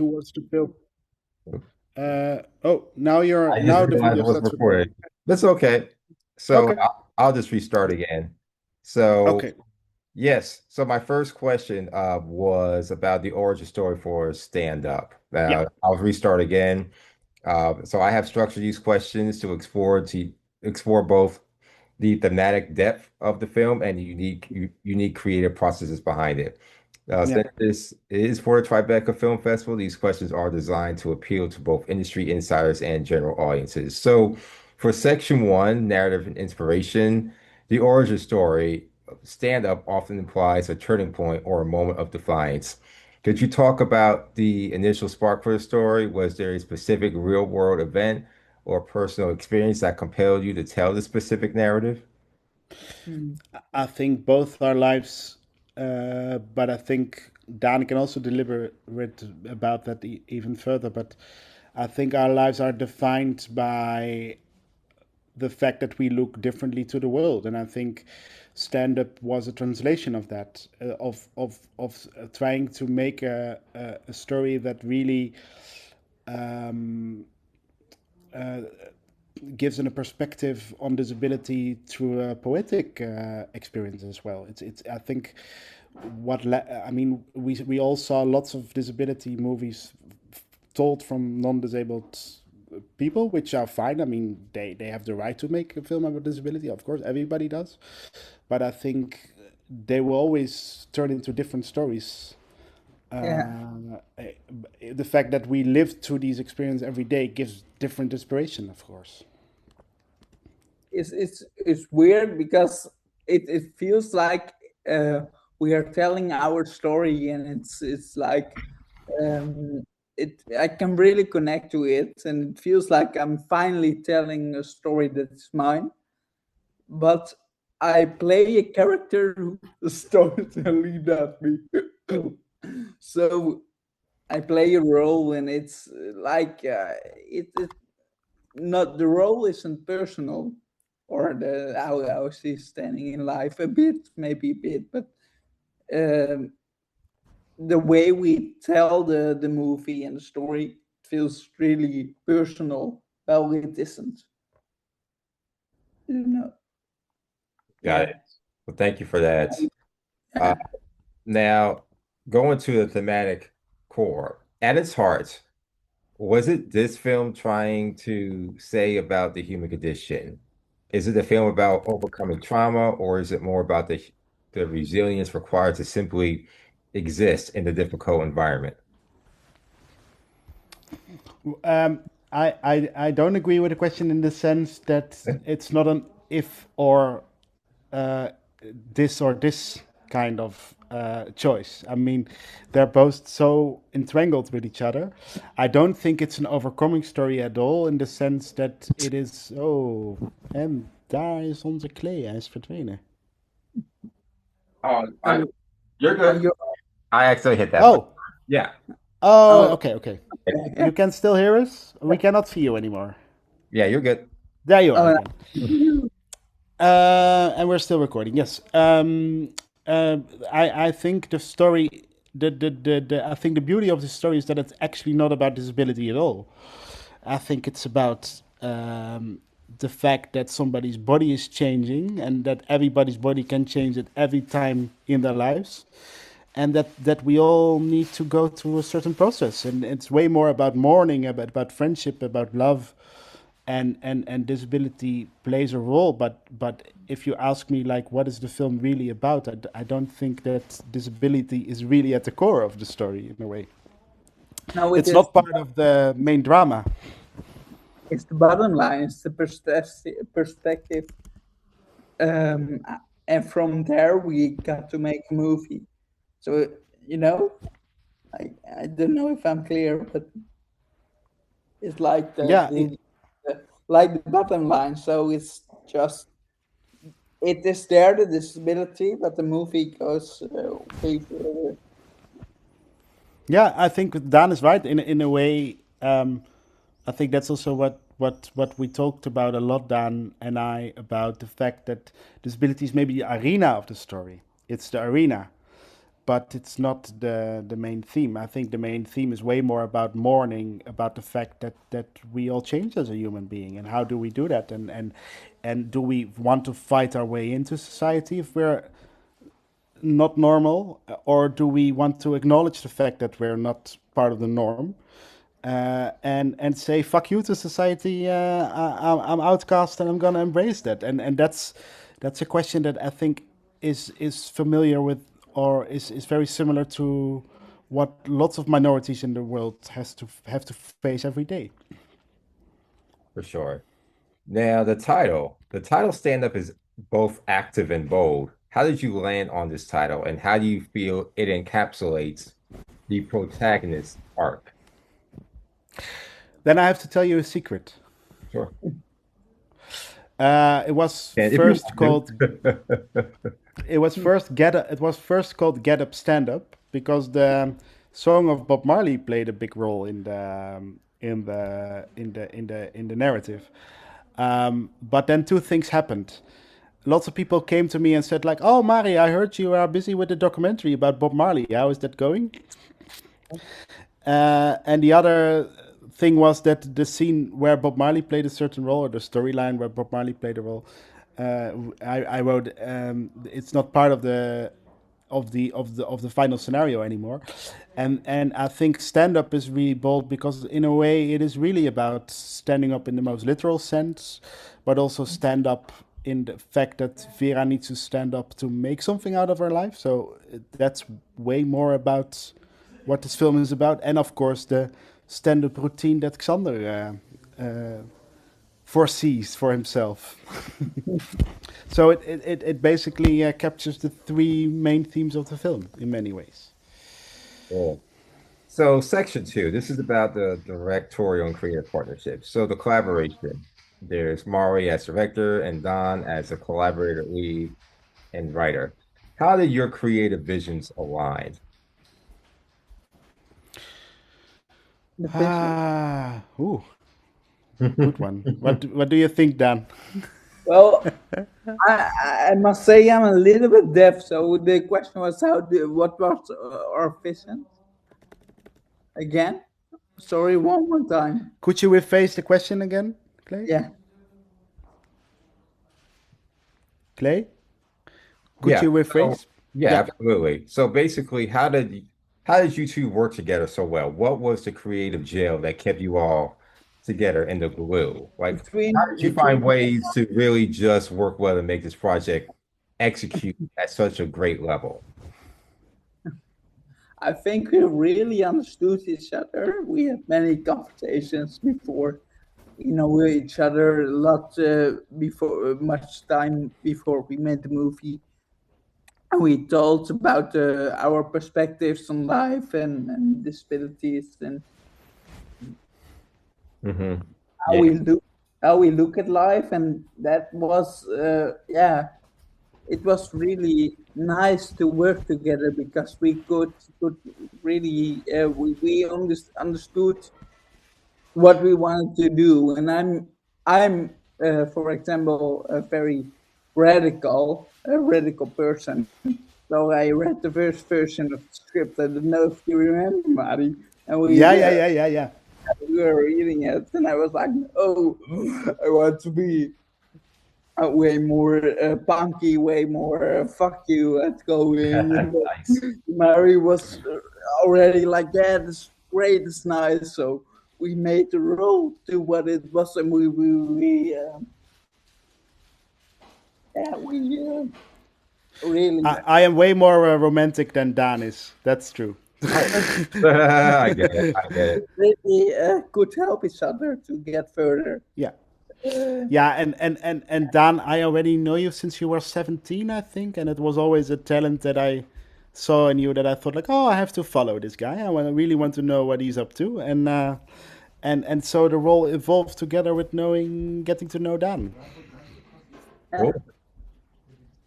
towards the film. Oh, now you're I just now the realized I video wasn't starts recording. recording. That's okay. So Okay, I'll just restart again. So okay, yes. So my first question was about the origin story for stand up. yeah, I'll restart again. So I have structured these questions to explore both the thematic depth of the film and the unique creative processes behind it. yeah. Since this is for the Tribeca Film Festival, these questions are designed to appeal to both industry insiders and general audiences. So, for section one, narrative and inspiration, the origin story stand up often implies a turning point or a moment of defiance. Could you talk about the initial spark for the story? Was there a specific real world event or personal experience that compelled you to tell the specific narrative? Mm. I think both our lives, but I think Dan can also deliberate about that even further. But I think our lives are defined by the fact that we look differently to the world, and I think stand up was a translation of that, of trying to make a story that really um, uh, gives an a perspective on disability through a poetic experience as well. It's I think I mean we all saw lots of disability movies told from non-disabled people, which are fine. I mean, they have the right to make a film about disability. Of course, everybody does. But I think they will always turn into different stories. Yeah, The fact that we live through these experiences every day gives different inspiration, of course. it's weird because it feels like uh, we are telling our story, and it's like um, it. I can really connect to it, and it feels like I'm finally telling a story that's mine. But I play a character who the storytelling lead at me. So I play a role, and it's like it not the role isn't personal, or the how she's standing in life a bit, maybe a bit, but um, the way we tell the movie and the story feels really personal. Well, it isn't, you know. Got Yeah. it. Well, thank you for that. Uh, Now, going to the thematic core, at its heart, was it this film trying to say about the human condition? Is it a film about overcoming trauma, or is it more about the resilience required to simply exist in a difficult environment? Um, I don't agree with the question in the sense that it's not an if uh, or this kind of choice. I mean, they're both so entwined with each other. I don't think it's an overcoming story at all in the sense that it is. Oh, en daar is onze Clea, hij is verdwenen. Oh, Oh, you're oh, good. you're, I actually hit that button. Oh, Yeah. oh, oh, okay, okay. yeah, You can still hear us? We cannot see you anymore. Yeah, you're good. There you are oh, again. And we're still recording. Yes. I think the story, I think the beauty of the story is that it's actually not about disability at all. I think it's about the fact that somebody's body is changing and that everybody's body can change at every time in their lives. And that we all need to go through a certain process. And it's way more about mourning, about friendship, about love, and disability plays a role, but if you ask me like what is the film really about, I don't think that disability is really at the core of the story in a way. no, it It's is. not part of the main drama. It's the bottom line. It's the perspective, um, and from there we got to make a movie. So you know, I don't know if I'm clear, but it's like Yeah, the like the bottom line. So it's just it is there the disability, but the movie goes way further. yeah, I think Dan is right in a way. I think that's also what we talked about a lot, Dan and I, about the fact that disability is maybe the arena of the story. It's the arena, but it's not the main theme. I think the main theme is way more about mourning, about the fact that we all change as a human being, and how do we do that, and do we want to fight our way into society if we're not normal, or do we want to acknowledge the fact that we're not part of the norm, and say fuck you to society? I'm outcast, and I'm gonna embrace that. And that's a question that I think is familiar with, or is very similar to what lots of minorities in the world have to face every day. For sure. Now, the title stand up is both active and bold. How did you land on this title, and how do you feel it encapsulates the protagonist arc? Then I have to tell you a secret. Sure. It was And if you first want called to. it was first called Get Up Stand Up because the song of Bob Marley played a big role in the narrative. But then two things happened. Lots of people came to me and said like, "Oh, Mari, I heard you are busy with the documentary about Bob Marley. How is that going?" And the other thing was that the scene where Bob Marley played a certain role, or the storyline where Bob Marley played a role, I wrote, it's not part of the final scenario anymore, and I think stand up is really bold because in a way it is really about standing up in the most literal sense, but also stand up in the fact that Vera needs to stand up to make something out of her life. So that's way more about what this film is about, and of course the stand-up routine that Xander foresees for himself. So it basically captures the three main themes of the film in many ways. Cool. So, section two, this is about the directorial and creative partnership. So, the collaboration. There's Mari as director and Don as a collaborator, lead, and writer. How did your creative visions align? The vision. Ooh, good one. What do you think, Dan? Well, I must say I'm a little bit deaf. So the question was what was our vision again? Sorry, one more time. Could you rephrase the question again, Clay? Yeah. Clay, could Yeah. you So, rephrase? yeah, Yeah. absolutely. So basically, how did you two work together so well? What was the creative gel that kept you all together in the glue? Like, how did you find Between ways to really just work well and make this project execute at such a great level? I think we really understood each other. We had many conversations before. You know each other a lot before, much time before we made the movie. And we talked about our perspectives on life and disabilities and Hmm. how Yeah. we look at life. And that was yeah, it was really nice to work together because we could really understood what we wanted to do. And I'm for example a very radical person. So I read the first version of the script. I don't know if you remember, Mari, and Yeah, yeah, yeah, yeah, yeah. we were reading it, and I was like, oh, I want to be way more punky, way more fuck you at going. But Nice. Mary was already like, yeah, this great, it's nice. So we made the role to what it was, and we really I am way more romantic than Dan is. That's true. I get it. I get it. really could help each other to get further. Yeah. Uh, Yeah, and Dan, I already know you since you were 17, I think, and it was always a talent that I saw in you that I thought like, oh, I have to follow this guy. I really want to know what he's up to, and so the role evolved together with getting to know Dan. Cool.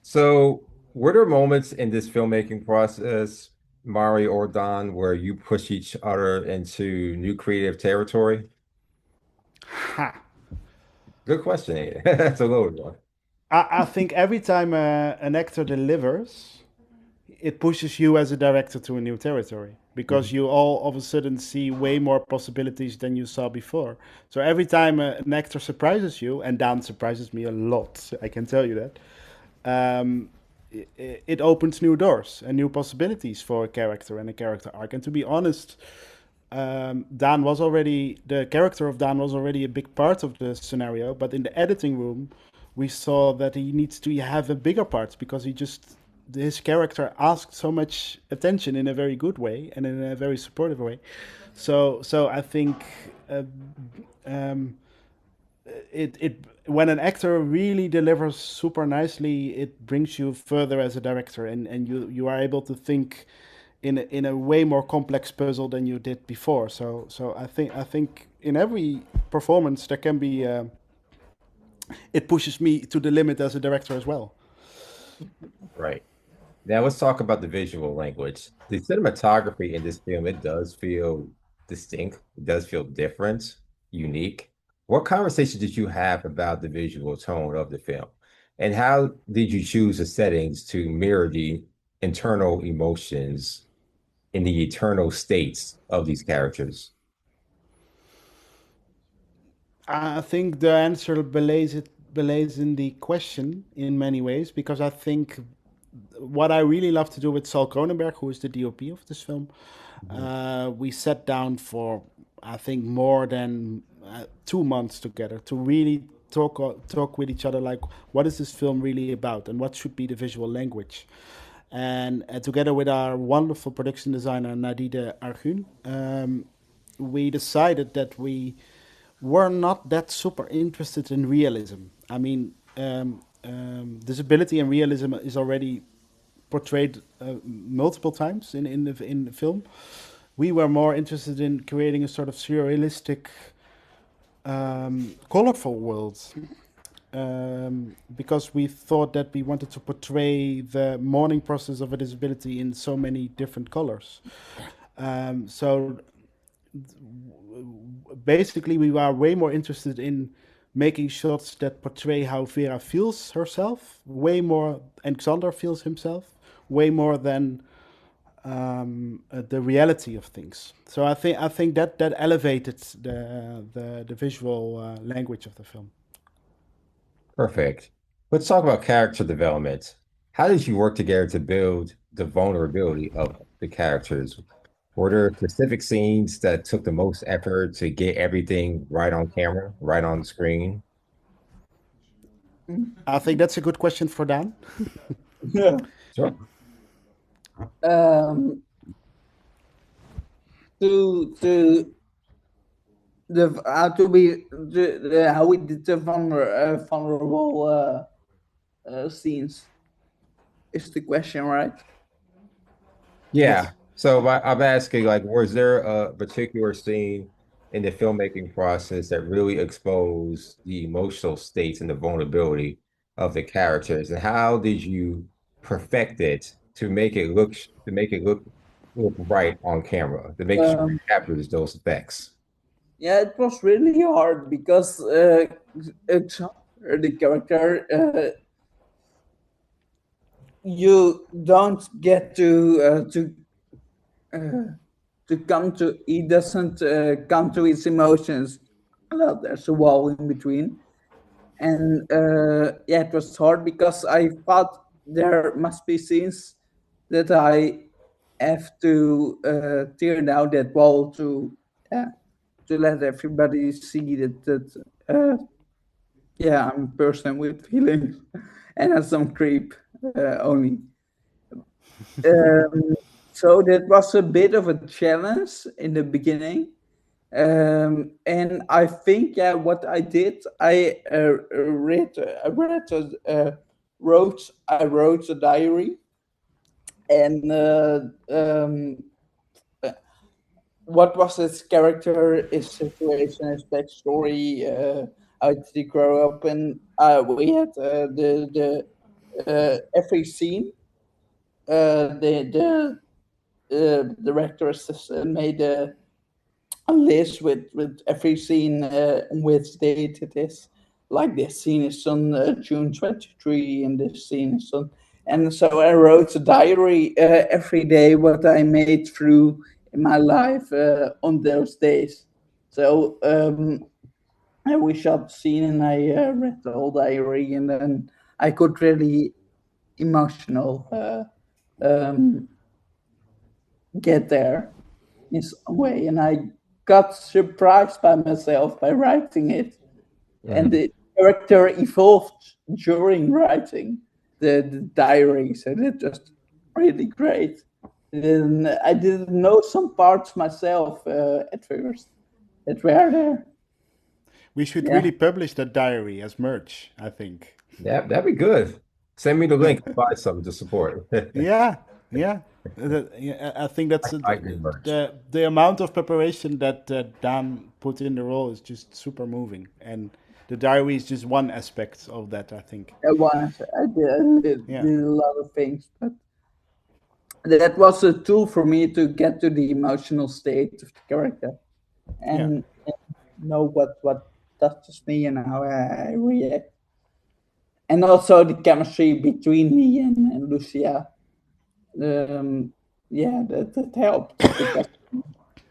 So, were there moments in this filmmaking process, Mari or Don, where you push each other into new creative territory? Ha. Good question, Ian. That's a loaded one. I think every time an actor delivers, it pushes you as a director to a new territory because Mhm. you all of a sudden see way more possibilities than you saw before. So every time an actor surprises you, and Dan surprises me a lot, I can tell you that, um, it opens new doors and new possibilities for a character and a character arc. And to be honest, Dan was already the character of Dan was already a big part of the scenario, but in the editing room, we saw that he needs to have a bigger part because he just his character asked so much attention in a very good way and in a very supportive way. So I think uh, um, it when an actor really delivers super nicely, it brings you further as a director, and you are able to think in a way more complex puzzle than you did before. So I think in every performance there can be it pushes me to the limit as a director as well. Right. Now let's talk about the visual language. The cinematography in this film, it does feel distinct. It does feel different, unique. What conversation did you have about the visual tone of the film? And how did you choose the settings to mirror the internal emotions in the eternal states of these characters? I think the answer belays in the question in many ways because I think what I really love to do with Saul Cronenberg, who is the DOP of this film, Mhm. we sat down for I think more than 2 months together to really talk with each other like what is this film really about and what should be the visual language. And together with our wonderful production designer Nadide Argun, we decided that we were not that super interested in realism. I mean, disability and realism is already portrayed multiple times in the film. We were more interested in creating a sort of surrealistic, colorful world because we thought that we wanted to portray the mourning process of a disability in so many different colors. So basically, we are way more interested in making shots that portray how Vera feels herself, way more, and Xander feels himself, way more than the reality of things. So I think that elevated the visual language of the film. Perfect. Let's talk about character development. How did you work together to build the vulnerability of the characters? Were there specific scenes that took the most effort to get everything right on camera, right on screen? I think that's a good question for Dan. Yeah. Sure. Um, to to be how we did the vulnerable scenes is the question, right? Yeah. Yes. So I'm asking, like, was there a particular scene in the filmmaking process that really exposed the emotional states and the vulnerability of the characters? And how did you perfect it to make it look right on camera, to make sure Um, it captures those effects? yeah, it was really hard because it's the character you don't get uh, to come to he doesn't come to his emotions. Well, there's a wall in between, and yeah, it was hard because I thought there must be scenes that I have to tear down that wall to let everybody see that yeah, I'm a person with feelings and not some creep only. Um, so that was a bit of a challenge in the beginning. And I think, yeah, what I did, I wrote a diary, and uh, what was his character, his situation, his backstory, how did he grow up, and we had the every scene, the director assistant made a list with every scene on which date it is. Like this scene is on June 23, and this scene is on And so I wrote a diary every day what I made through in my life on those days. So we shot the scene and I read the whole diary, and then I got really emotional get there in some way, and I got surprised by myself by writing it, and Mm. the character evolved during writing the diary, so that was really great. And I didn't know some parts myself at first that were there. We should Yeah. really publish that diary as merch, I think. That'd be good. Send me the link. I'll buy something to support. Yeah, yeah. Yeah, I think that's I do merch. the amount of preparation that Dan put in the role is just super moving, and the diary is just one aspect of that. I think. I Yeah, did a lot of things, but that was a tool for me to get to the emotional state of the character yeah, and know what touches me and how I react, and also the chemistry between me and Lucia. Um, yeah, that helped because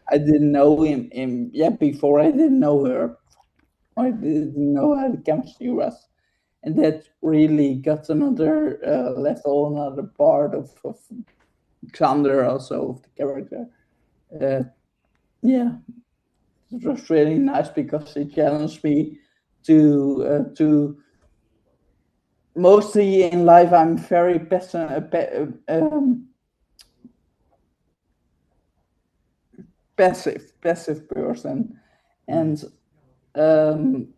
I didn't know him. Yeah, before I didn't know her. I didn't know how the chemistry was, and that really got another level, another part of Xander, also of the character. Uh, yeah, it was really nice because it challenged me to mostly in life I'm very passive person, and um,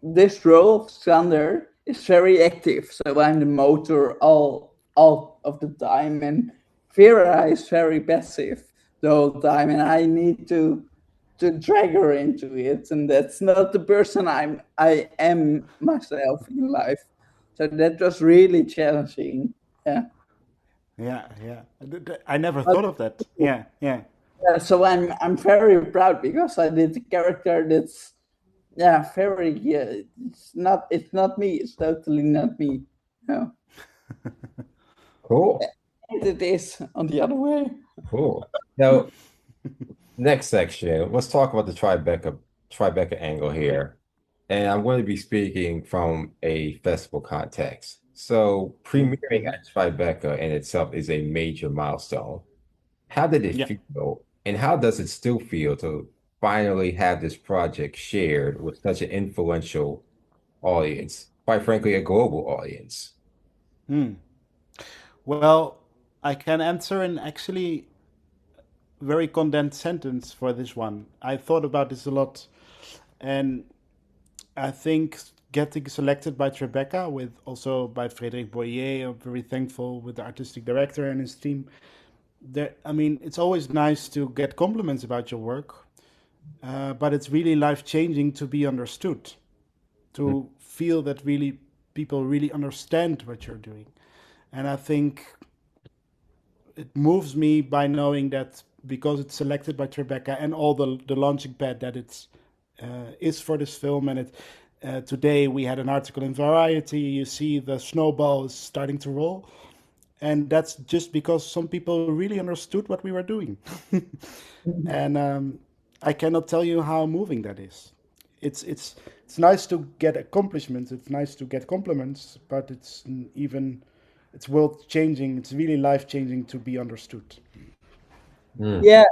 this role of Xander is very active. So I'm the motor all of the time, and Vera is very passive the whole time, and I need to drag her into it, and that's not the person I am myself in life. So that was really challenging. Yeah. yeah, yeah. I never But thought of that. Yeah, yeah, so I'm very proud because I did a character that's very it's not me, it's totally not me. No. Cool. And it is on the other way. Cool. Now, next section, let's talk about the Tribeca angle here. And I'm going to be speaking from a festival context. So, premiering mm-hmm. at Tribeca in itself is a major milestone. How did it Yeah. feel, and how does it still feel to finally have this project shared with such an influential audience? Quite frankly, a global audience. Hmm. Well, I can answer in actually very condensed sentence for this one. I thought about this a lot, and I think getting selected by Tribeca, with also by Frédéric Boyer, I'm very thankful with the artistic director and his team. There, I mean, it's always nice to get compliments about your work, but it's really life changing to be understood, to feel that really people really understand what you're doing, and I think it moves me by knowing that because it's selected by Tribeca and all the launching pad that it's is for this film, and it today we had an article in Variety. You see the snowball is starting to roll, and that's just because some people really understood what we were doing, and I cannot tell you how moving that is. It's nice to get accomplishments. It's nice to get compliments, but even it's world changing. It's really life changing to be understood. Mm. Yeah,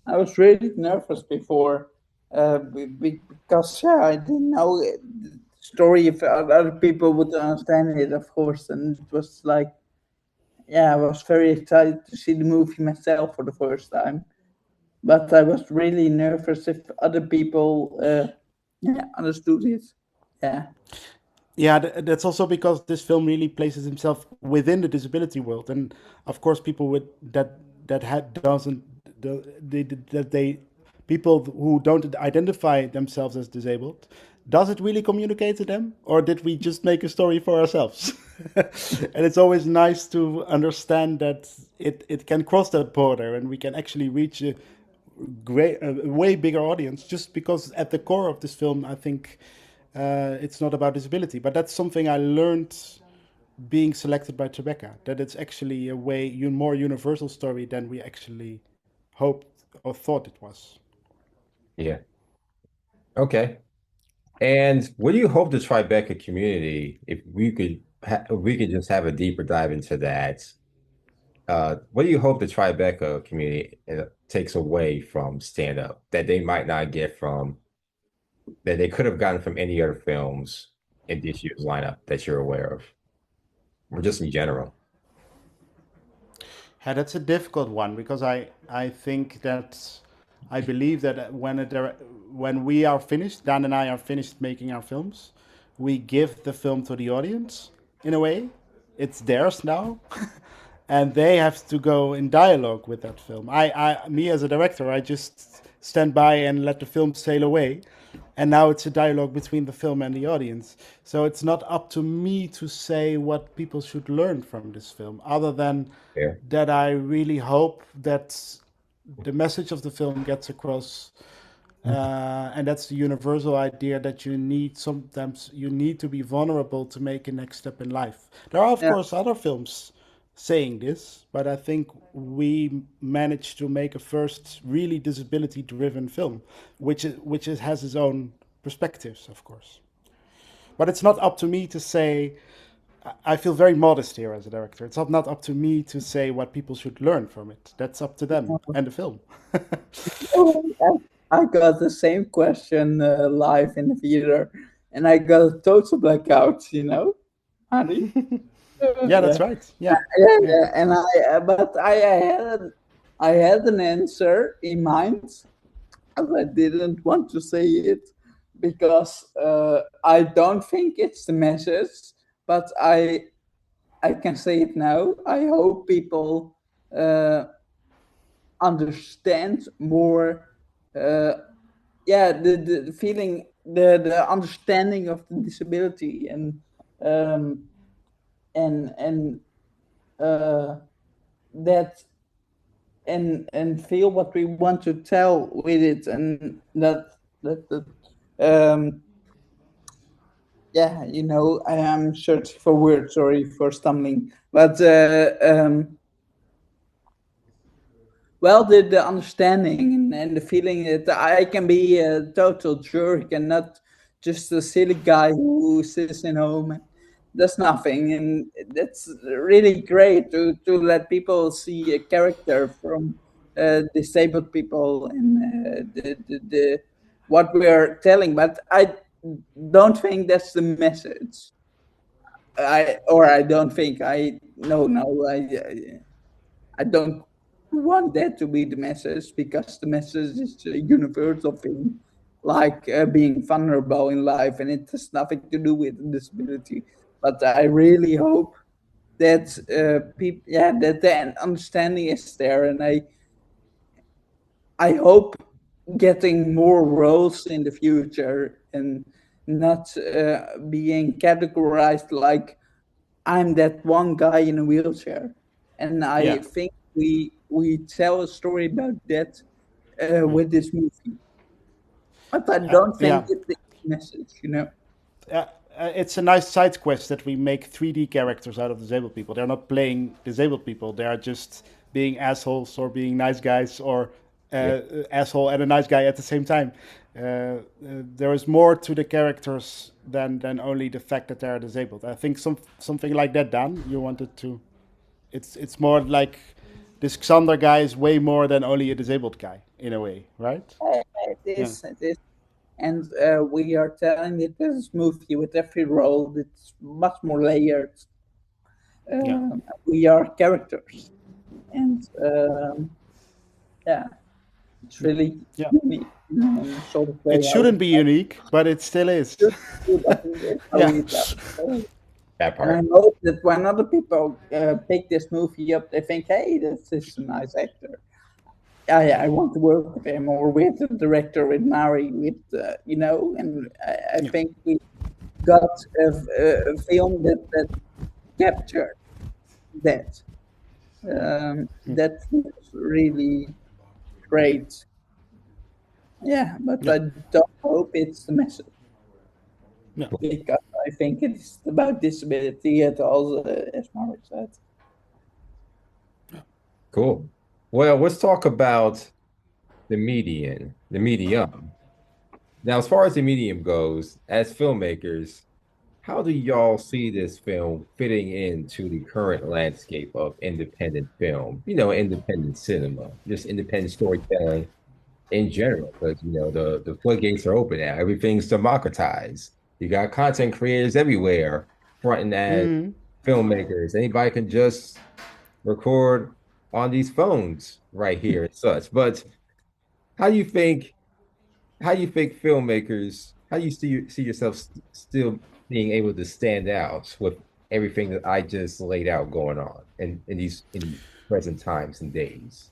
I was really nervous before because I didn't know the story if other people would understand it, of course, and it was like, I was very excited to see the movie myself for the first time, but I was really nervous if other people understood it. Yeah. Yeah, that's also because this film really places himself within the disability world, and of course, people with that had doesn't that they people who don't identify themselves as disabled. Does it really communicate to them, or did we just make a story for ourselves? And it's always nice to understand that it can cross that border, and we can actually reach a way bigger audience just because at the core of this film, I think it's not about disability. But that's something I learned being selected by Tribeca. That it's actually a more universal story than we actually hoped or thought it was. Yeah. Okay. And what do you hope the Tribeca community, if we could just have a deeper dive into that, what do you hope the Tribeca community takes away from stand up that they might not get from that they could have gotten from any other films in this year's lineup that you're aware of, or just in general? Yeah, that's a difficult one because I think that I believe that when we are finished, Dan and I are finished making our films, we give the film to the audience in a way. It's theirs now, and they have to go in dialogue with that film. Me as a director, I just stand by and let the film sail away, and now it's a dialogue between the film and the audience. So it's not up to me to say what people should learn from this film, other than Yeah. that I really hope that the message of the film gets across, and that's the universal idea that sometimes you need to be vulnerable to make a next step in life. There are of Yeah, course other films saying this, but I think we managed to make a first really disability driven film, has its own perspectives, of course. But it's not up to me to say. I feel very modest here as a director. It's not up to me to say what people should learn from it. That's up to them and the film. oh, I got the same question live in the theater, and I got a total blackout. Harry. Yeah, Yeah, that's right. Yeah, yeah, yeah, yeah. And I had an answer in mind, but I didn't want to say it because I don't think it's the message. But I can say it now. I hope people uh, understand more. Yeah, the feeling, the understanding of the disability, um, and uh, that and feel what we want to tell with it, and that yeah, I am searching for words. Sorry for stumbling, but well, the understanding and the feeling that I can be a total jerk and not just a silly guy who sits in home and does nothing. And that's really great to let people see a character from disabled people and the what we're telling. But I don't think that's the message. I don't think I no I don't want that to be the message, because the message is a universal thing, like being vulnerable in life, and it has nothing to do with disability. But I really hope that people, yeah, that the understanding is there, and I hope getting more roles in the future and not being categorized like I'm that one guy in a wheelchair. And I yeah, think we tell a story about that yeah, with this movie. But I don't think yeah. it's the message. Uh, it's a nice side quest that we make 3D characters out of disabled people. They're not playing disabled people. They are just being assholes or being nice guys, or Yeah. asshole and a nice guy at the same time. There is more to the characters than only the fact that they are disabled. I think something like that, Dan. You wanted to. It's more like this Xander guy is way more than only a disabled guy in a way, right? It Yeah, is, it is. And we are telling it this movie with every role. It's much more layered. yeah, We are characters. And yeah, it's yeah, really yeah. unique in a sort of It way. How shouldn't be unique, but it still is. but it's how Yeah, we tell it. That And I part. hope that when other people pick this movie up, they think, "Hey, this is a nice actor. I want to work with him, or with the director, with Mari, with And I yeah, think we got a film that captured that. That was really great. Yeah, but yeah, I don't hope it's the message, yeah. because I think it's about disability at all, as Mark said. Cool. Well, let's talk about the medium. Now, as far as the medium goes, as filmmakers, how do y'all see this film fitting into the current landscape of independent film? Independent cinema, just independent storytelling in general, because the floodgates are open now. Everything's democratized. You got content creators everywhere fronting as Mm. filmmakers. Anybody can just record on these phones right here and such. But how do you think how do you think filmmakers, how do you see yourself still being able to stand out with everything that I just laid out going on in present times and days?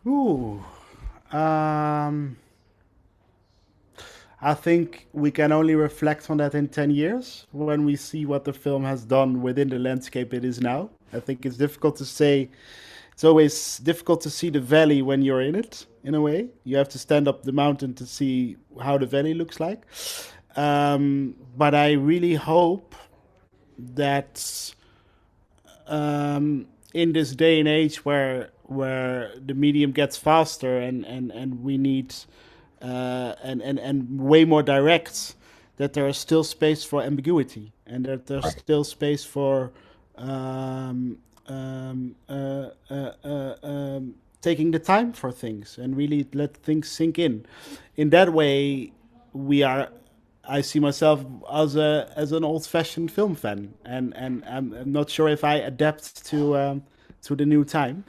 Ooh. Um, I think we can only reflect on that in 10 years when we see what the film has done within the landscape it is now. I think it's difficult to say. It's always difficult to see the valley when you're in it, in a way. You have to stand up the mountain to see how the valley looks like. But I really hope that in this day and age where the medium gets faster and we need and way more direct, that there is still space for ambiguity and that there's Right. still space for um, um, uh, uh, uh, um, taking the time for things and really let things sink in. In that way, we are. I see myself as an old fashioned film fan, and I'm not sure if I adapt to the new time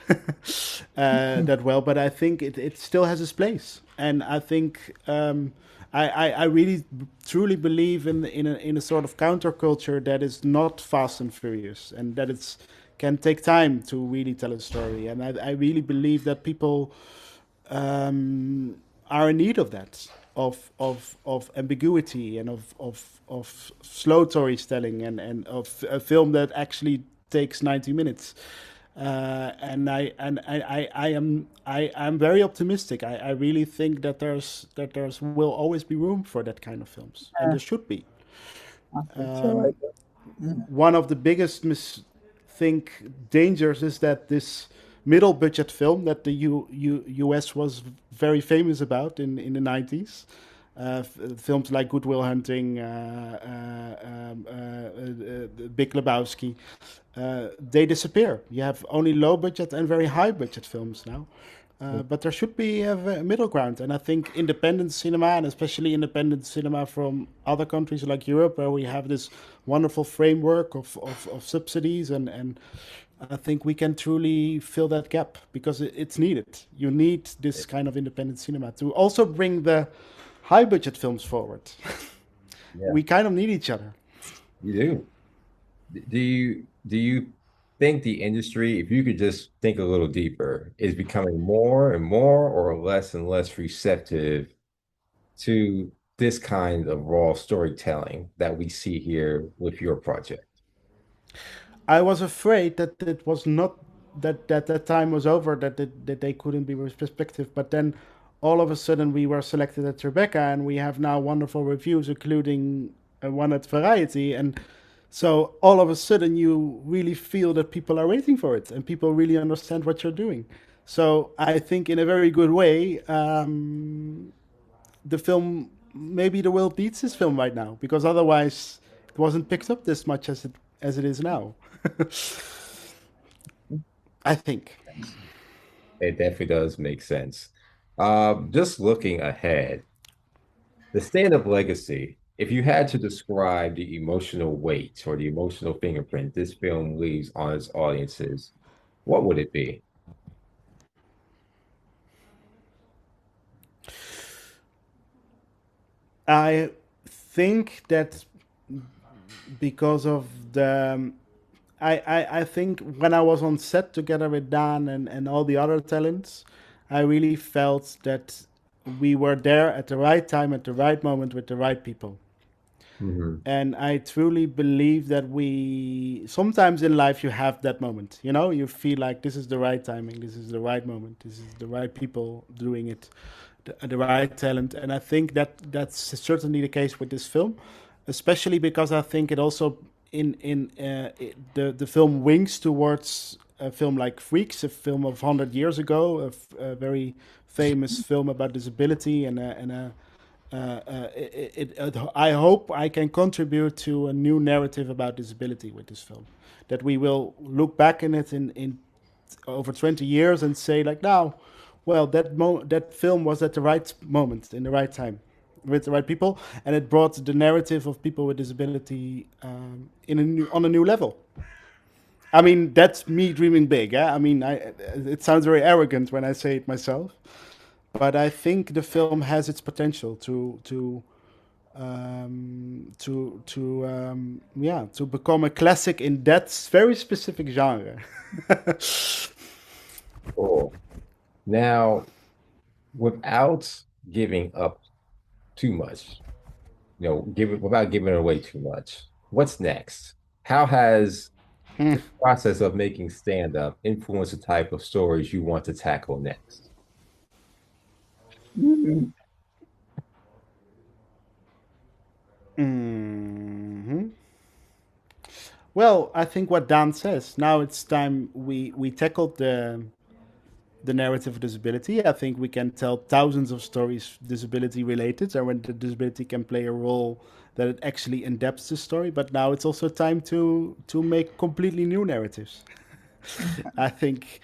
that well, but I think it still has its place, and I think I really truly believe in a sort of counterculture that is not fast and furious, and that it's can take time to really tell a story, and I really believe that people are in need of that, of ambiguity and of slow storytelling and of a film that actually takes 90 minutes. I'm very optimistic. I really think that there's will always be room for that kind of films, and Yeah, there should be. I think so. One of the biggest think dangers is that this middle budget film that the US was very famous about in the 90s, films like Goodwill Hunting, Big Lebowski, they disappear. You have only low budget and very high budget films now. But there should be a middle ground, and I think independent cinema, and especially independent cinema from other countries like Europe, where we have this wonderful framework of subsidies, and I think we can truly fill that gap because it's needed. You need this kind of independent cinema to also bring the high budget films forward. Yeah, We kind of need each other. you do. Do you think the industry, if you could just think a little deeper, is becoming more and more or less and less receptive to this kind of raw storytelling that we see here with your project? I was afraid that it was not that time was over, that they couldn't be perspective. But then all of a sudden we were selected at Tribeca, and we have now wonderful reviews, including one at Variety. And so all of a sudden you really feel that people are waiting for it and people really understand what you're doing. So I think in a very good way, the film, maybe the world needs this film right now because otherwise it wasn't picked up this much as it is now. I think. It definitely does make sense. Just looking ahead, the stand-up legacy, if you had to describe the emotional weight or the emotional fingerprint this film leaves on its audiences, what would it be? I think that because of the I think when I was on set together with Dan and all the other talents, I really felt that we were there at the right time, at the right moment, with the right people. Hmm. And I truly believe that we sometimes in life you have that moment. You know, you feel like this is the right timing, this is the right moment, this is the right people doing it, the right talent. And I think that that's certainly the case with this film. especially because I think it also the film winks towards a film like Freaks, a film of 100 years ago, a very famous film about disability, I hope I can contribute to a new narrative about disability with this film. That we will look back in it in over 20 years and say like, now, well, that film was at the right moment in the right time with the right people, and it brought the narrative of people with disability on a new level. I mean, that's me dreaming big. Eh? I mean, it sounds very arrogant when I say it myself, but I think the film has its potential to become a classic in that very specific genre. Cool. Now, without giving up too much, without giving away too much, what's next? How has the process of making stand-up influenced the type of stories you want to tackle next? Mhm. Hmm. Well, I think what Dan says. Now it's time we tackled the narrative of disability. I think we can tell thousands of stories disability related, and when the disability can play a role that it actually adapts the story. But now it's also time to make completely new narratives. I think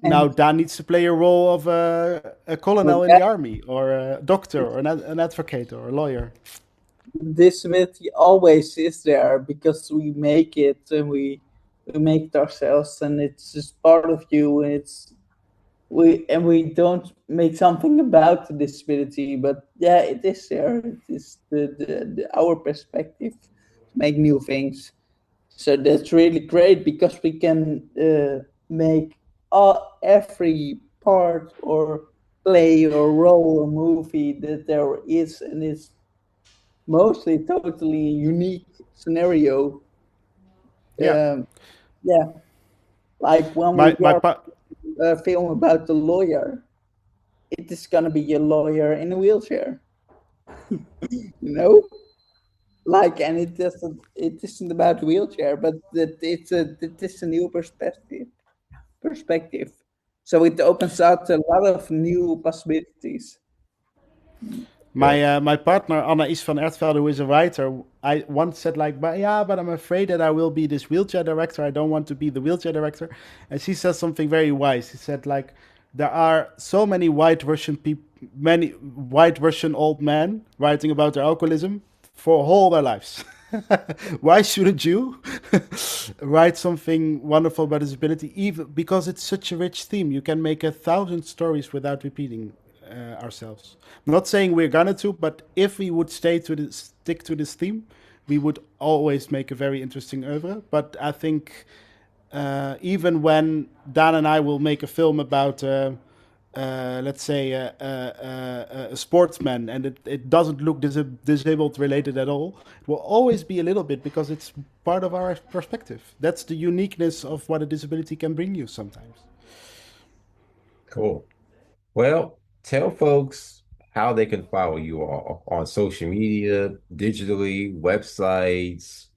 now And Dan needs to play a role of a for colonel in the that, army, or a doctor, or an advocate, or a lawyer. disability always is there because we make it and we make it ourselves, and it's just part of you. And we don't make something about the disability, but yeah, it is there. It is our perspective to make new things. So that's really great because we can make every part or play or role or movie that there is, and it's mostly totally unique scenario. Yeah, Yeah, like when we my my are pa- a film about the lawyer, it is gonna be a lawyer in a wheelchair, you know. Like, and it isn't about wheelchair, but that it is a new perspective. So it opens out a lot of new possibilities. Good. my partner Anna-Is van Ertvelde, who is a writer, I once said like, but yeah, but I'm afraid that I will be this wheelchair director. I don't want to be the wheelchair director. And she says something very wise. She said like, there are so many white Russian people, many white Russian old men writing about their alcoholism for all their lives. Why shouldn't you write something wonderful about disability? Even because it's such a rich theme, you can make 1,000 stories without repeating ourselves. I'm not saying we're gonna to, but if we would stick to this theme, we would always make a very interesting oeuvre. But I think even when Dan and I will make a film about, let's say, a sportsman, and it doesn't look disabled related at all, it will always be a little bit because it's part of our perspective. That's the uniqueness of what a disability can bring you sometimes. Cool. Well, tell folks how they can follow you all on social media, digitally, websites,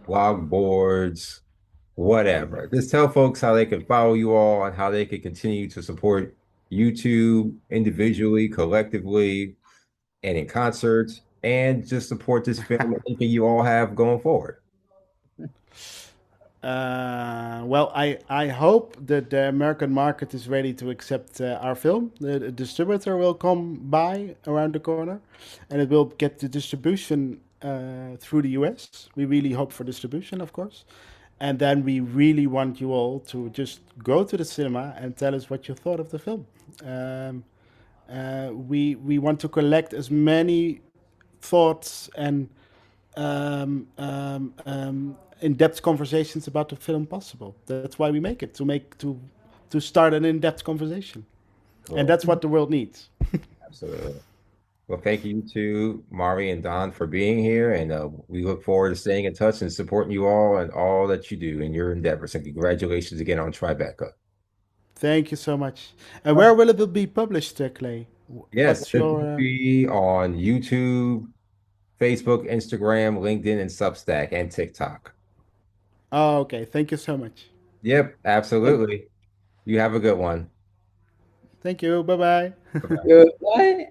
blog boards, whatever. Just tell folks how they can follow you all and how they can continue to support YouTube individually, collectively, and in concerts, and just support this film and anything you all have going forward. Well, I hope that the American market is ready to accept our film. The distributor will come by around the corner, and it will get the distribution through the US. We really hope for distribution, of course. And then we really want you all to just go to the cinema and tell us what you thought of the film. Um, we want to collect as many thoughts and in-depth conversations about the film possible. That's why we make it, to start an in-depth conversation, and Cool. that's what the world needs. Absolutely. Well, thank you to Mari and Don for being here, and we look forward to staying in touch and supporting you all and all that you do in your endeavors. And congratulations again on Tribeca. Thank you so much. And where will it be published, Clay? Yes, What's it will your be on YouTube, Facebook, Instagram, LinkedIn, and Substack, and TikTok. Oh, okay. Thank you so much. Yep, Thank absolutely. You have a good one. Thank you. Bye bye. Bye-bye. you. Bye.